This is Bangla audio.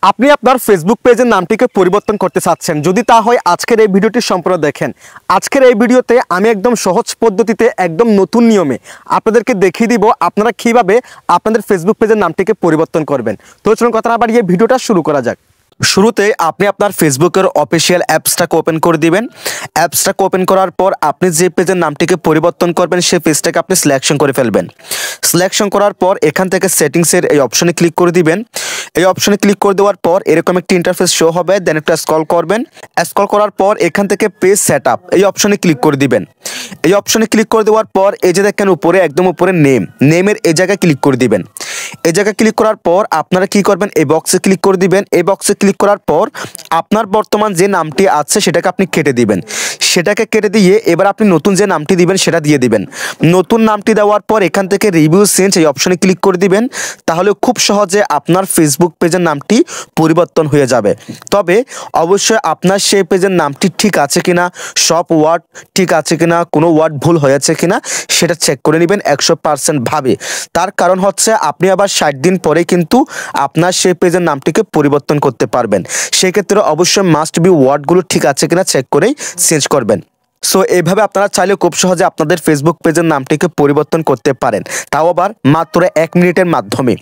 আপনি আপনার ফেসবুক পেজের নামটিকে পরিবর্তন করতে চাচ্ছেন, যদি তা হয় আজকের এই ভিডিওটি সম্পূর্ণ দেখেন। আজকের এই ভিডিওতে আমি একদম সহজ পদ্ধতিতে একদম নতুন নিয়মে আপনাদেরকে দেখিয়ে দিব আপনারা কিভাবে আপনাদের ফেসবুক পেজের নামটিকে পরিবর্তন করবেন। তো চলুন কথা না বাড়িয়ে ভিডিওটা শুরু করা যাক। শুরুতে আপনি আপনার ফেসবুকের অফিসিয়াল অ্যাপসটাকে ওপেন করে দিবেন। অ্যাপসটাকে ওপেন করার পর আপনি যে পেজের নামটিকে পরিবর্তন করবেন সেই পেজটাকে আপনি সিলেকশন করে ফেলবেন। সিলেকশন করার পর এখান থেকে সেটিংসের এই অপশনে ক্লিক করে দিবেন। এই অপশনে ক্লিক করে দেওয়ার পর এরকম একটি ইন্টারফেস শো হবে, দেন একটা স্ক্রল করবেন। স্ক্রল করার পর এখান থেকে পেজ সেটআপ এই অপশনে ক্লিক করে দিবেন। এই অপশনে ক্লিক করে দেওয়ার পর এই যে দেখেন উপরে একদম উপরে নেমের এই জায়গায় ক্লিক করে দিবেন। এই জায়গায় ক্লিক করার পর আপনারা কি করবেন, এই বক্সে ক্লিক করে দিবেন। এই বক্সে ক্লিক করার পর আপনার বর্তমান যে নামটি আছে সেটাকে আপনি কেটে দিবেন। সেটাকে কেটে দিয়ে এবার আপনি নতুন যে নামটি দিবেন সেটা দিয়ে দিবেন। নতুন নামটি দেওয়ার পর এখান থেকে রিভিউ চেঞ্জ এই অপশনে ক্লিক করে দিবেন। তাহলে খুব সহজে আপনার ফেসবুক পেজের নামটি পরিবর্তন হয়ে যাবে। তবে অবশ্যই আপনার সেই পেজের নামটি ঠিক আছে কিনা, সব ওয়ার্ড ঠিক আছে কিনা, কোনো ওয়ার্ড ভুল হয়েছে কিনা সেটা চেক করে নেবেন 100% ভাবে। তার কারণ হচ্ছে আপনি আবার 60 দিন পরে কিন্তু আপনার সেই পেজের নামটিকে পরিবর্তন করতে পারবেন। সেক্ষেত্রে অবশ্যই মাস্ট বি ওয়ার্ডগুলো ঠিক আছে কিনা চেক করেই চেঞ্জ করবেন। সো এইভাবে আপনারা চাইলে খুব সহজে আপনাদের ফেসবুক পেজের নামটিকে পরিবর্তন করতে পারেন, তাও আবার মাত্র 1 মিনিটের মাধ্যমে।